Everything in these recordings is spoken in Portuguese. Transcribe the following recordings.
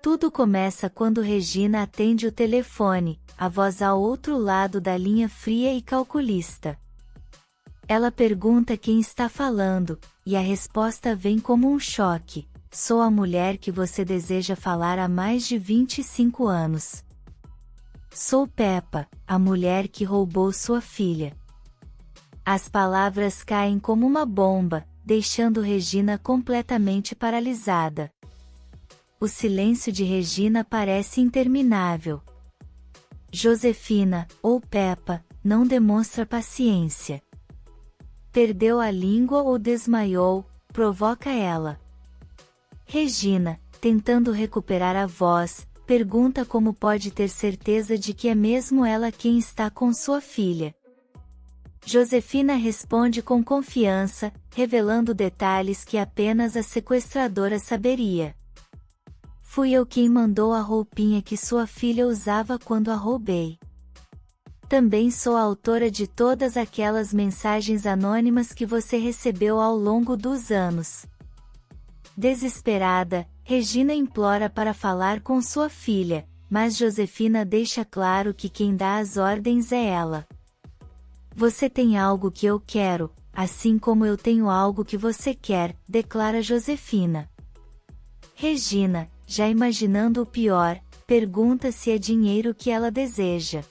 Tudo começa quando Regina atende o telefone, a voz ao outro lado da linha fria e calculista. Ela pergunta quem está falando, e a resposta vem como um choque: sou a mulher que você deseja falar há mais de 25 anos. Sou Peppa, a mulher que roubou sua filha. As palavras caem como uma bomba, deixando Regina completamente paralisada. O silêncio de Regina parece interminável. Josefina, ou Peppa, não demonstra paciência. Perdeu a língua ou desmaiou, provoca ela. Regina, tentando recuperar a voz, pergunta como pode ter certeza de que é mesmo ela quem está com sua filha. Josefina responde com confiança, revelando detalhes que apenas a sequestradora saberia. Fui eu quem mandou a roupinha que sua filha usava quando a roubei. Também sou a autora de todas aquelas mensagens anônimas que você recebeu ao longo dos anos. Desesperada, Regina implora para falar com sua filha, mas Josefina deixa claro que quem dá as ordens é ela. Você tem algo que eu quero, assim como eu tenho algo que você quer, declara Josefina. Regina, já imaginando o pior, pergunta se é dinheiro que ela deseja.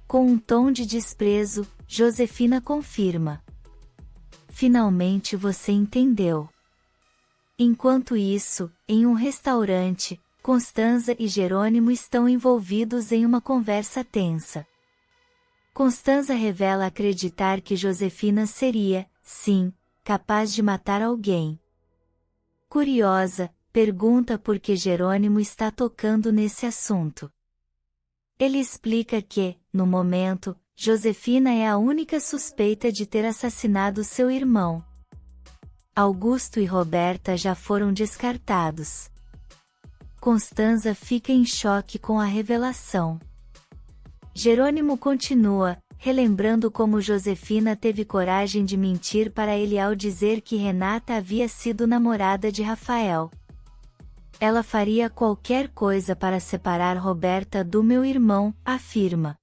Com um tom de desprezo, Josefina confirma. Finalmente você entendeu. Enquanto isso, em um restaurante, Constanza e Jerônimo estão envolvidos em uma conversa tensa. Constanza revela acreditar que Josefina seria, sim, capaz de matar alguém. Curiosa, pergunta por que Jerônimo está tocando nesse assunto. Ele explica que, no momento, Josefina é a única suspeita de ter assassinado seu irmão. Augusto e Roberta já foram descartados. Constanza fica em choque com a revelação. Jerônimo continua, relembrando como Josefina teve coragem de mentir para ele ao dizer que Renata havia sido namorada de Rafael. Ela faria qualquer coisa para separar Roberta do meu irmão, afirma.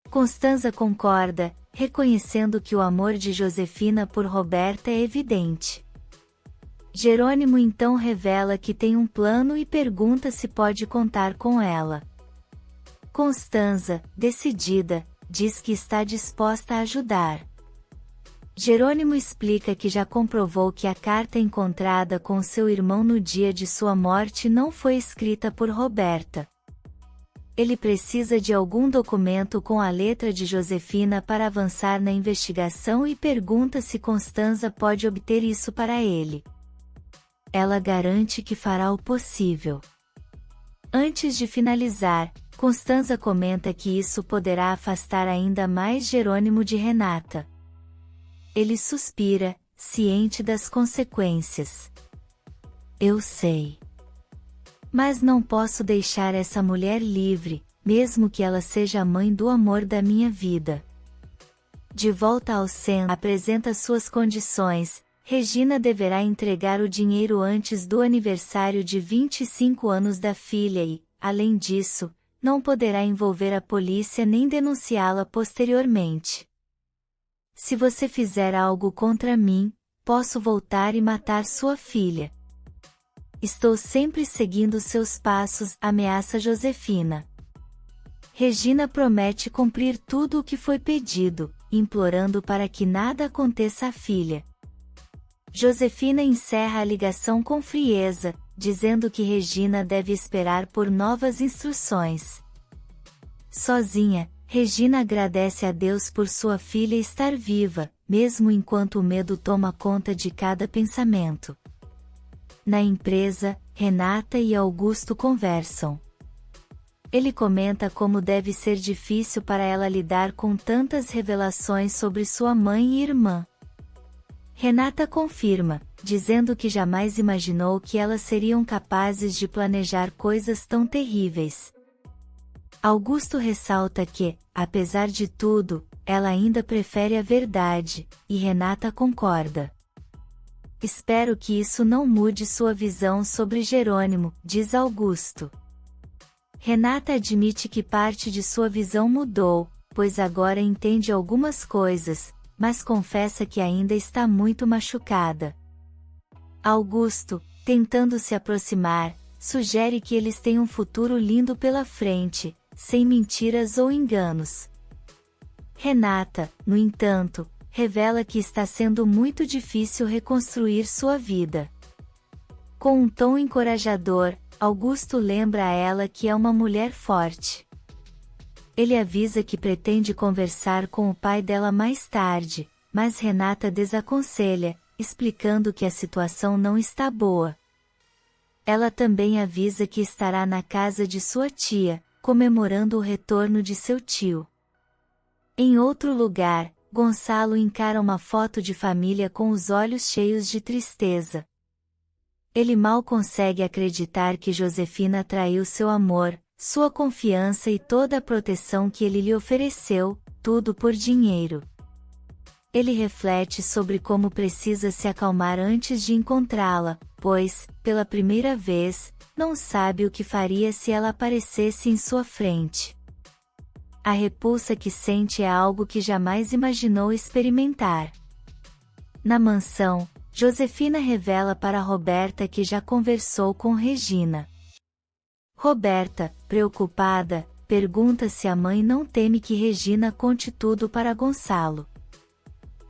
Constanza concorda, reconhecendo que o amor de Josefina por Roberta é evidente. Jerônimo então revela que tem um plano e pergunta se pode contar com ela. Constanza, decidida, diz que está disposta a ajudar. Jerônimo explica que já comprovou que a carta encontrada com seu irmão no dia de sua morte não foi escrita por Roberta. Ele precisa de algum documento com a letra de Josefina para avançar na investigação e pergunta se Constanza pode obter isso para ele. Ela garante que fará o possível. Antes de finalizar, Constanza comenta que isso poderá afastar ainda mais Jerônimo de Renata. Ele suspira, ciente das consequências. Eu sei. Mas não posso deixar essa mulher livre, mesmo que ela seja a mãe do amor da minha vida. De volta ao centro, apresenta suas condições. Regina deverá entregar o dinheiro antes do aniversário de 25 anos da filha e, além disso, não poderá envolver a polícia nem denunciá-la posteriormente. Se você fizer algo contra mim, posso voltar e matar sua filha. Estou sempre seguindo seus passos, ameaça Josefina. Regina promete cumprir tudo o que foi pedido, implorando para que nada aconteça à filha. Josefina encerra a ligação com frieza, dizendo que Regina deve esperar por novas instruções. Sozinha, Regina agradece a Deus por sua filha estar viva, mesmo enquanto o medo toma conta de cada pensamento. Na empresa, Renata e Augusto conversam. Ele comenta como deve ser difícil para ela lidar com tantas revelações sobre sua mãe e irmã. Renata confirma, dizendo que jamais imaginou que elas seriam capazes de planejar coisas tão terríveis. Augusto ressalta que, apesar de tudo, ela ainda prefere a verdade, e Renata concorda. espero que isso não mude sua visão sobre Jerônimo, diz Augusto. Renata admite que parte de sua visão mudou, pois agora entende algumas coisas, mas confessa que ainda está muito machucada. Augusto, tentando se aproximar, sugere que eles têm um futuro lindo pela frente, sem mentiras ou enganos. Renata, no entanto, revela que está sendo muito difícil reconstruir sua vida. Com um tom encorajador, Augusto lembra a ela que é uma mulher forte. Ele avisa que pretende conversar com o pai dela mais tarde, mas Renata desaconselha, explicando que a situação não está boa. Ela também avisa que estará na casa de sua tia, comemorando o retorno de seu tio. Em outro lugar, Gonçalo encara uma foto de família com os olhos cheios de tristeza. Ele mal consegue acreditar que Josefina traiu seu amor, sua confiança e toda a proteção que ele lhe ofereceu, tudo por dinheiro. Ele reflete sobre como precisa se acalmar antes de encontrá-la, pois, pela primeira vez, não sabe o que faria se ela aparecesse em sua frente. A repulsa que sente é algo que jamais imaginou experimentar. Na mansão, Josefina revela para Roberta que já conversou com Regina. Roberta, preocupada, pergunta se a mãe não teme que Regina conte tudo para Gonçalo.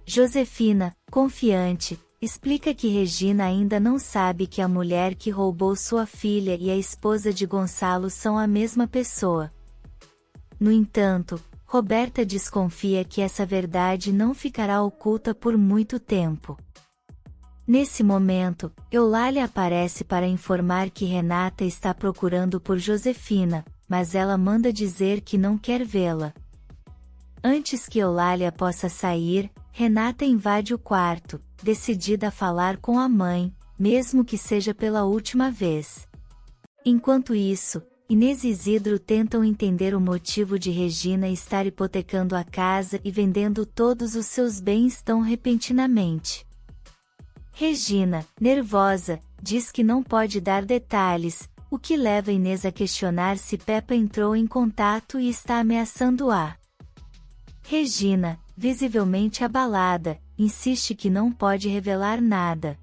Josefina, confiante, explica que Regina ainda não sabe que a mulher que roubou sua filha e a esposa de Gonçalo são a mesma pessoa. No entanto, Roberta desconfia que essa verdade não ficará oculta por muito tempo. Nesse momento, Eulália aparece para informar que Renata está procurando por Josefina, mas ela manda dizer que não quer vê-la. Antes que Eulália possa sair, Renata invade o quarto, decidida a falar com a mãe, mesmo que seja pela última vez. Enquanto isso, Inês e Isidro tentam entender o motivo de Regina estar hipotecando a casa e vendendo todos os seus bens tão repentinamente. Regina, nervosa, diz que não pode dar detalhes, o que leva Inês a questionar se Peppa entrou em contato e está ameaçando-a. Regina, visivelmente abalada, insiste que não pode revelar nada.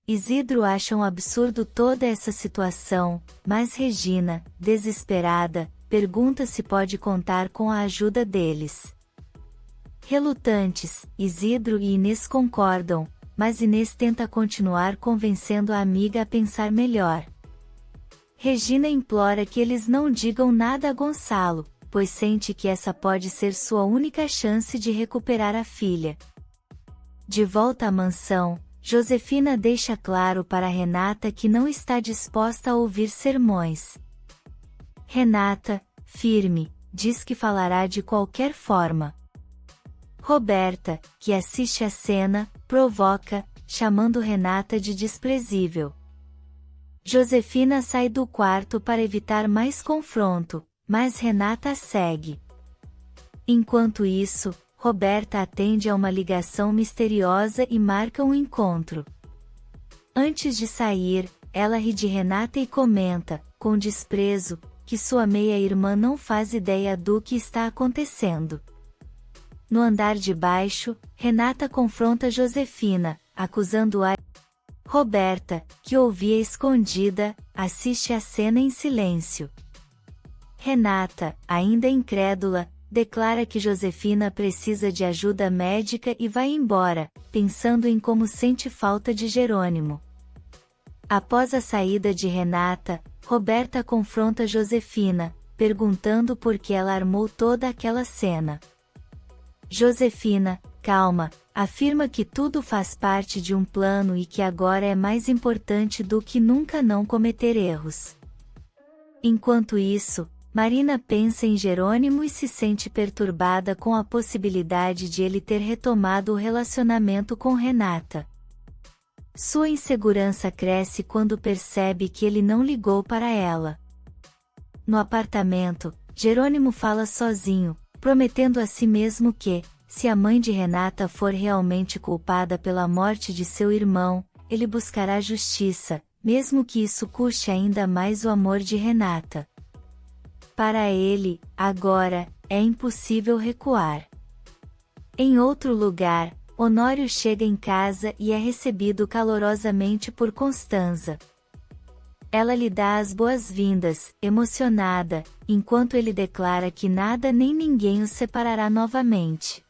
Isidro acha um absurdo toda essa situação, mas Regina, desesperada, pergunta se pode contar com a ajuda deles. Relutantes, Isidro e Inês concordam, mas Inês tenta continuar convencendo a amiga a pensar melhor. Regina implora que eles não digam nada a Gonçalo, pois sente que essa pode ser sua única chance de recuperar a filha. De volta à mansão, Josefina deixa claro para Renata que não está disposta a ouvir sermões. Renata, firme, diz que falará de qualquer forma. Roberta, que assiste a cena, provoca, chamando Renata de desprezível. Josefina sai do quarto para evitar mais confronto, mas Renata a segue. Enquanto isso, Roberta atende a uma ligação misteriosa e marca um encontro. Antes de sair, ela ri de Renata e comenta, com desprezo, que sua meia-irmã não faz ideia do que está acontecendo. No andar de baixo, Renata confronta Josefina, acusando-a. Roberta, que ouvia escondida, assiste a cena em silêncio. Renata, ainda incrédula, declara que Josefina precisa de ajuda médica e vai embora, pensando em como sente falta de Jerônimo. Após a saída de Renata, Roberta confronta Josefina, perguntando por que ela armou toda aquela cena. Josefina, calma, afirma que tudo faz parte de um plano e que agora é mais importante do que nunca não cometer erros. Enquanto isso, Marina pensa em Jerônimo e se sente perturbada com a possibilidade de ele ter retomado o relacionamento com Renata. Sua insegurança cresce quando percebe que ele não ligou para ela. No apartamento, Jerônimo fala sozinho, prometendo a si mesmo que, se a mãe de Renata for realmente culpada pela morte de seu irmão, ele buscará justiça, mesmo que isso custe ainda mais o amor de Renata. Para ele, agora, é impossível recuar. Em outro lugar, Honório chega em casa e é recebido calorosamente por Constanza. Ela lhe dá as boas-vindas, emocionada, enquanto ele declara que nada nem ninguém os separará novamente.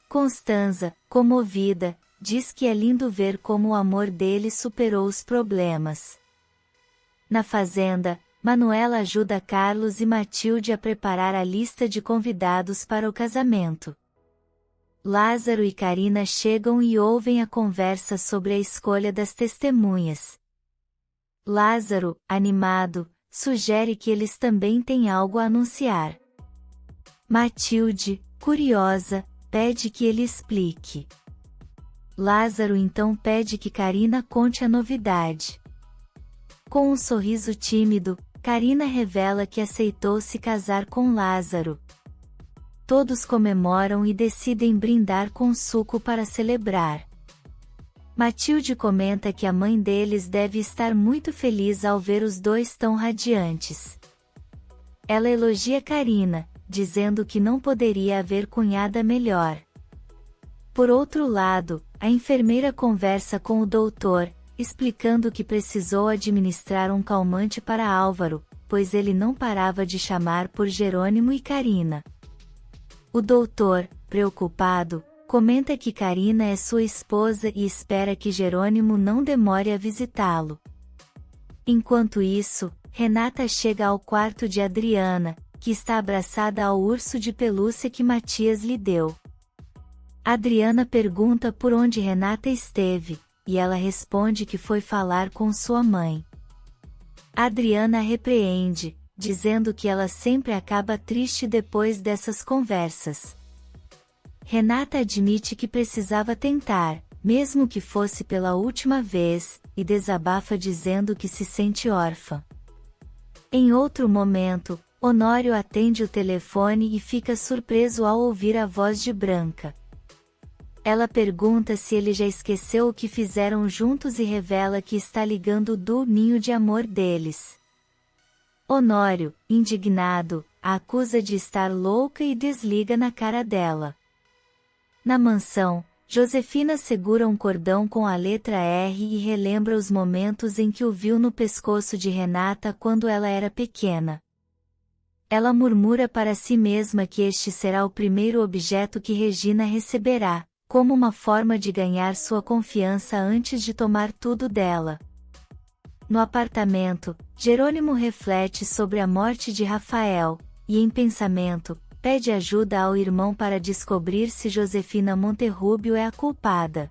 Constanza, comovida, diz que é lindo ver como o amor dele superou os problemas. Na fazenda, Manuela ajuda Carlos e Matilde a preparar a lista de convidados para o casamento. Lázaro e Carina chegam e ouvem a conversa sobre a escolha das testemunhas. Lázaro, animado, sugere que eles também têm algo a anunciar. Matilde, curiosa, pede que ele explique. Lázaro então pede que Carina conte a novidade. Com um sorriso tímido, Carina revela que aceitou se casar com Lázaro. Todos comemoram e decidem brindar com suco para celebrar. Matilde comenta que a mãe deles deve estar muito feliz ao ver os dois tão radiantes. Ela elogia Carina, dizendo que não poderia haver cunhada melhor. Por outro lado, a enfermeira conversa com o doutor, explicando que precisou administrar um calmante para Álvaro, pois ele não parava de chamar por Jerônimo e Carina. O doutor, preocupado, comenta que Carina é sua esposa e espera que Jerônimo não demore a visitá-lo. Enquanto isso, Renata chega ao quarto de Adriana, que está abraçada ao urso de pelúcia que Matias lhe deu. Adriana pergunta por onde Renata esteve, e ela responde que foi falar com sua mãe. Adriana a repreende, dizendo que ela sempre acaba triste depois dessas conversas. Renata admite que precisava tentar, mesmo que fosse pela última vez, e desabafa dizendo que se sente órfã. Em outro momento, Honório atende o telefone e fica surpreso ao ouvir a voz de Branca. Ela pergunta se ele já esqueceu o que fizeram juntos e revela que está ligando do ninho de amor deles. Honório, indignado, a acusa de estar louca e desliga na cara dela. Na mansão, Josefina segura um cordão com a letra R e relembra os momentos em que o viu no pescoço de Renata quando ela era pequena. Ela murmura para si mesma que este será o primeiro objeto que Regina receberá, como uma forma de ganhar sua confiança antes de tomar tudo dela. No apartamento, Jerônimo reflete sobre a morte de Rafael, e em pensamento, pede ajuda ao irmão para descobrir se Josefina Monterrubio é a culpada.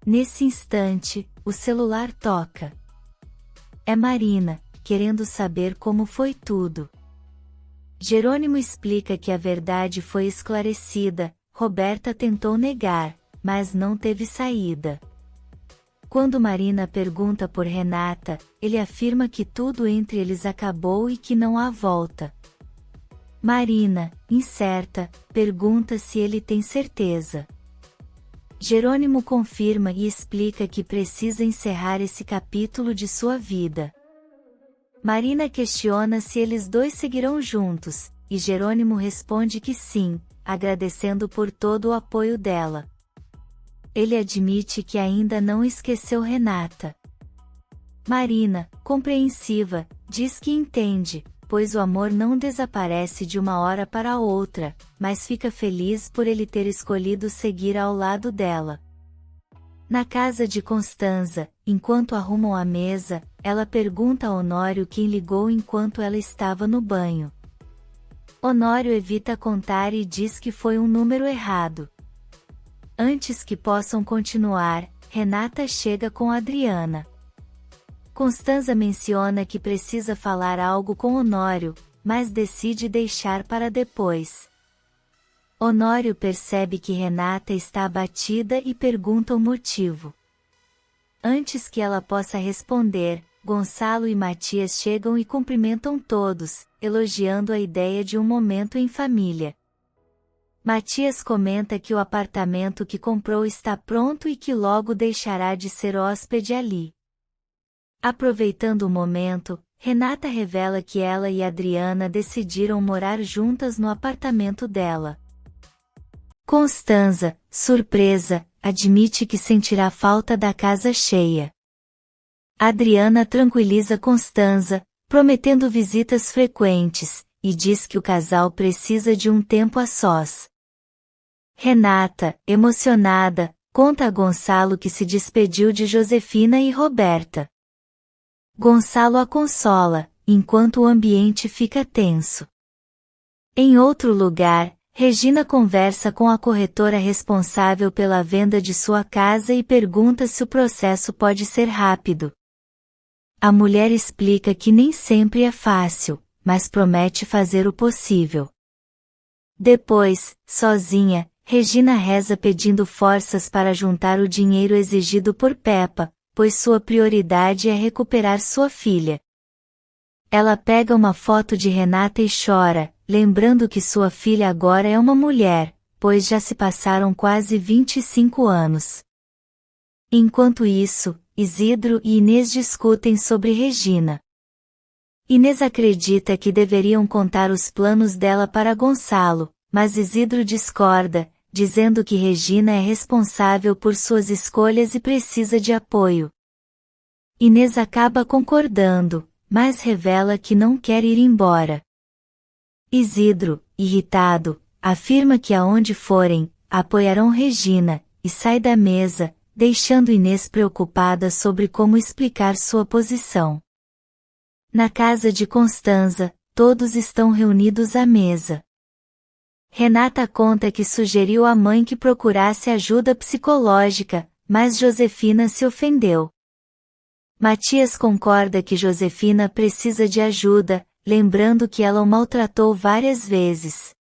Nesse instante, o celular toca. É Marina, querendo saber como foi tudo. Jerônimo explica que a verdade foi esclarecida, Roberta tentou negar, mas não teve saída. Quando Marina pergunta por Renata, ele afirma que tudo entre eles acabou e que não há volta. Marina, incerta, pergunta se ele tem certeza. Jerônimo confirma e explica que precisa encerrar esse capítulo de sua vida. Marina questiona se eles dois seguirão juntos, e Jerônimo responde que sim, agradecendo por todo o apoio dela. Ele admite que ainda não esqueceu Renata. Marina, compreensiva, diz que entende, pois o amor não desaparece de uma hora para outra, mas fica feliz por ele ter escolhido seguir ao lado dela. Na casa de Constanza, enquanto arrumam a mesa, ela pergunta a Honório quem ligou enquanto ela estava no banho. Honório evita contar e diz que foi um número errado. Antes que possam continuar, Renata chega com Adriana. Constanza menciona que precisa falar algo com Honório, mas decide deixar para depois. Honório percebe que Renata está abatida e pergunta o motivo. Antes que ela possa responder, Gonçalo e Matias chegam e cumprimentam todos, elogiando a ideia de um momento em família. Matias comenta que o apartamento que comprou está pronto e que logo deixará de ser hóspede ali. Aproveitando o momento, Renata revela que ela e Adriana decidiram morar juntas no apartamento dela. Constanza, surpresa, admite que sentirá falta da casa cheia. Adriana tranquiliza Constanza, prometendo visitas frequentes, e diz que o casal precisa de um tempo a sós. Renata, emocionada, conta a Gonçalo que se despediu de Josefina e Roberta. Gonçalo a consola, enquanto o ambiente fica tenso. Em outro lugar, Regina conversa com a corretora responsável pela venda de sua casa e pergunta se o processo pode ser rápido. A mulher explica que nem sempre é fácil, mas promete fazer o possível. Depois, sozinha, Regina reza pedindo forças para juntar o dinheiro exigido por Peppa, pois sua prioridade é recuperar sua filha. Ela pega uma foto de Renata e chora, lembrando que sua filha agora é uma mulher, pois já se passaram quase 25 anos. Enquanto isso, Isidro e Inês discutem sobre Regina. Inês acredita que deveriam contar os planos dela para Gonçalo, mas Isidro discorda, dizendo que Regina é responsável por suas escolhas e precisa de apoio. Inês acaba concordando, mas revela que não quer ir embora. Isidro, irritado, afirma que aonde forem, apoiarão Regina, e sai da mesa, deixando Inês preocupada sobre como explicar sua posição. Na casa de Constanza, todos estão reunidos à mesa. Renata conta que sugeriu à mãe que procurasse ajuda psicológica, mas Josefina se ofendeu. Matias concorda que Josefina precisa de ajuda, lembrando que ela o maltratou várias vezes.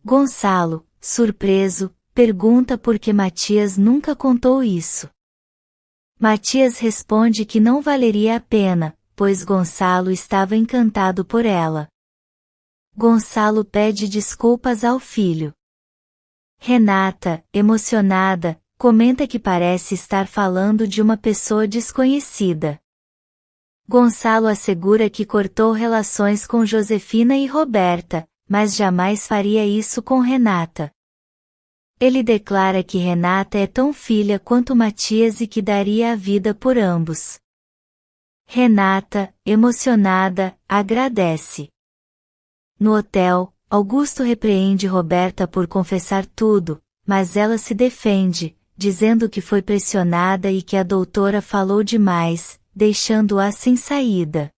Gonçalo, surpreso, pergunta por que Matias nunca contou isso. Matias responde que não valeria a pena, pois Gonçalo estava encantado por ela. Gonçalo pede desculpas ao filho. Renata, emocionada, comenta que parece estar falando de uma pessoa desconhecida. Gonçalo assegura que cortou relações com Josefina e Roberta, mas jamais faria isso com Renata. Ele declara que Renata é tão filha quanto Matias e que daria a vida por ambos. Renata, emocionada, agradece. No hotel, Augusto repreende Roberta por confessar tudo, mas ela se defende, dizendo que foi pressionada e que a doutora falou demais, deixando-a sem saída.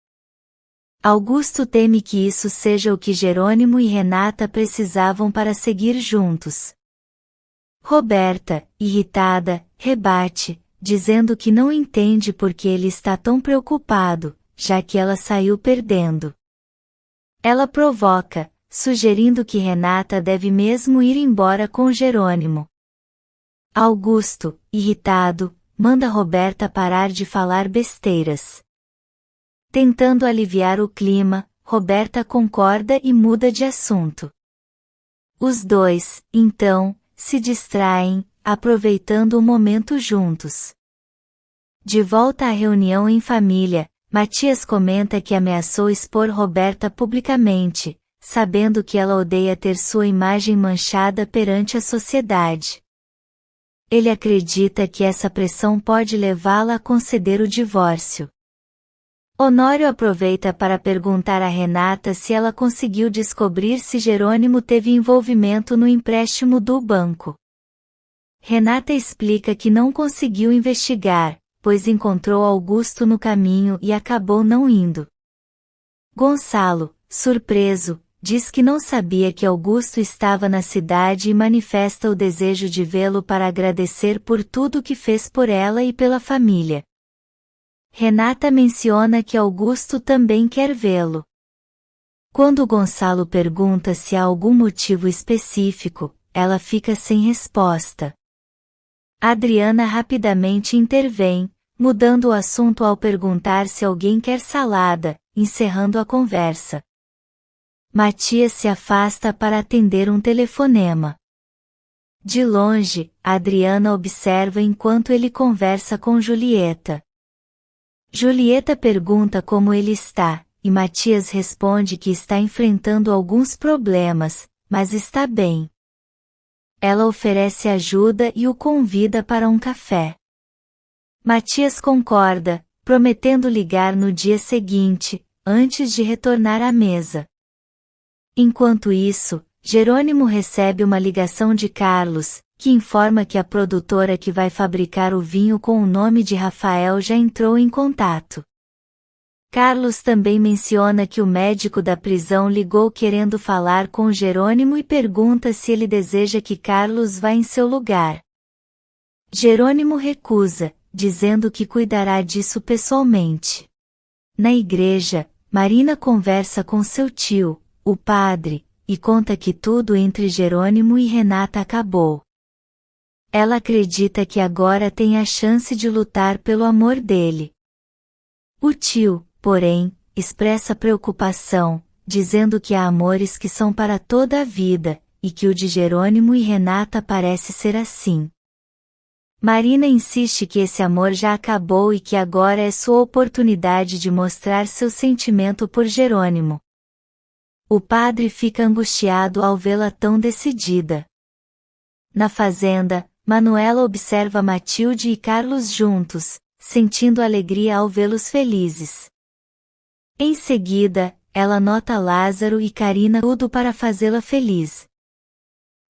Augusto teme que isso seja o que Jerônimo e Renata precisavam para seguir juntos. Roberta, irritada, rebate, dizendo que não entende por que ele está tão preocupado, já que ela saiu perdendo. Ela provoca, sugerindo que Renata deve mesmo ir embora com Jerônimo. Augusto, irritado, manda Roberta parar de falar besteiras. Tentando aliviar o clima, Roberta concorda e muda de assunto. Os dois, então, se distraem, aproveitando o momento juntos. De volta à reunião em família, Matias comenta que ameaçou expor Roberta publicamente, sabendo que ela odeia ter sua imagem manchada perante a sociedade. Ele acredita que essa pressão pode levá-la a conceder o divórcio. Honório aproveita para perguntar a Renata se ela conseguiu descobrir se Jerônimo teve envolvimento no empréstimo do banco. Renata explica que não conseguiu investigar, pois encontrou Augusto no caminho e acabou não indo. Gonçalo, surpreso, diz que não sabia que Augusto estava na cidade e manifesta o desejo de vê-lo para agradecer por tudo que fez por ela e pela família. Renata menciona que Augusto também quer vê-lo. Quando Gonçalo pergunta se há algum motivo específico, ela fica sem resposta. Adriana rapidamente intervém, mudando o assunto ao perguntar se alguém quer salada, encerrando a conversa. Matias se afasta para atender um telefonema. De longe, Adriana observa enquanto ele conversa com Julieta. Julieta pergunta como ele está, e Matias responde que está enfrentando alguns problemas, mas está bem. Ela oferece ajuda e o convida para um café. Matias concorda, prometendo ligar no dia seguinte, antes de retornar à mesa. Enquanto isso, Jerônimo recebe uma ligação de Carlos, que informa que a produtora que vai fabricar o vinho com o nome de Rafael já entrou em contato. Carlos também menciona que o médico da prisão ligou querendo falar com Jerônimo e pergunta se ele deseja que Carlos vá em seu lugar. Jerônimo recusa, dizendo que cuidará disso pessoalmente. Na igreja, Marina conversa com seu tio, o padre, e conta que tudo entre Jerônimo e Renata acabou. Ela acredita que agora tem a chance de lutar pelo amor dele. O tio, porém, expressa preocupação, dizendo que há amores que são para toda a vida, e que o de Jerônimo e Renata parece ser assim. Marina insiste que esse amor já acabou e que agora é sua oportunidade de mostrar seu sentimento por Jerônimo. O padre fica angustiado ao vê-la tão decidida. Na fazenda, Manuela observa Matilde e Carlos juntos, sentindo alegria ao vê-los felizes. Em seguida, ela nota Lázaro e Carina tudo para fazê-la feliz.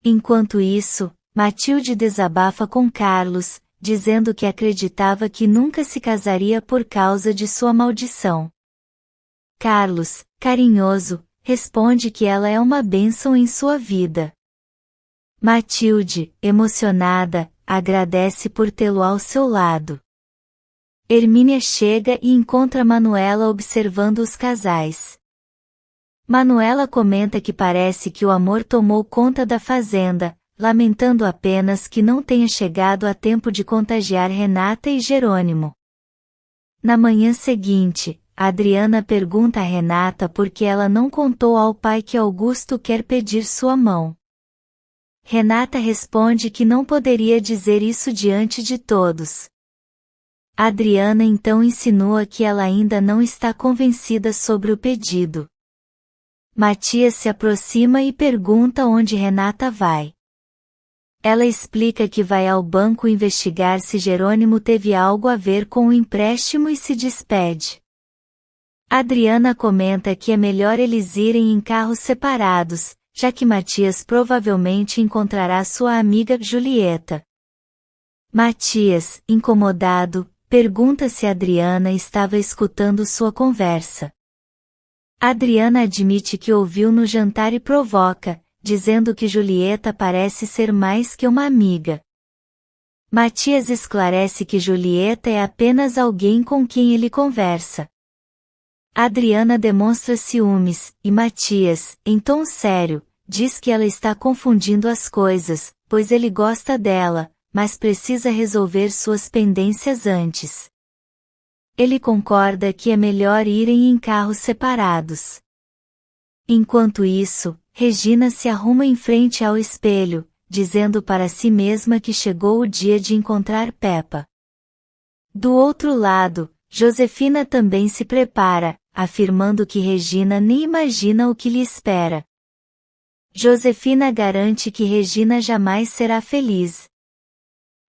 Enquanto isso, Matilde desabafa com Carlos, dizendo que acreditava que nunca se casaria por causa de sua maldição. Carlos, carinhoso, responde que ela é uma bênção em sua vida. Matilde, emocionada, agradece por tê-lo ao seu lado. Hermínia chega e encontra Manuela observando os casais. Manuela comenta que parece que o amor tomou conta da fazenda, lamentando apenas que não tenha chegado a tempo de contagiar Renata e Jerônimo. Na manhã seguinte, Adriana pergunta a Renata por que ela não contou ao pai que Augusto quer pedir sua mão. Renata responde que não poderia dizer isso diante de todos. Adriana então insinua que ela ainda não está convencida sobre o pedido. Matias se aproxima e pergunta onde Renata vai. Ela explica que vai ao banco investigar se Jerônimo teve algo a ver com o empréstimo e se despede. Adriana comenta que é melhor eles irem em carros separados, já que Matias provavelmente encontrará sua amiga Julieta. Matias, incomodado, pergunta se Adriana estava escutando sua conversa. Adriana admite que ouviu no jantar e provoca, dizendo que Julieta parece ser mais que uma amiga. Matias esclarece que Julieta é apenas alguém com quem ele conversa. Adriana demonstra ciúmes, e Matias, em tom sério, diz que ela está confundindo as coisas, pois ele gosta dela, mas precisa resolver suas pendências antes. Ele concorda que é melhor irem em carros separados. Enquanto isso, Regina se arruma em frente ao espelho, dizendo para si mesma que chegou o dia de encontrar Peppa. Do outro lado, Josefina também se prepara, afirmando que Regina nem imagina o que lhe espera. Josefina garante que Regina jamais será feliz.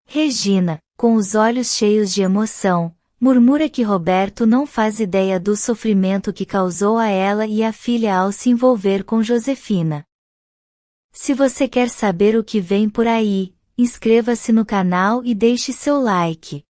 Regina, com os olhos cheios de emoção, murmura que Roberto não faz ideia do sofrimento que causou a ela e à filha ao se envolver com Josefina. Se você quer saber o que vem por aí, inscreva-se no canal e deixe seu like.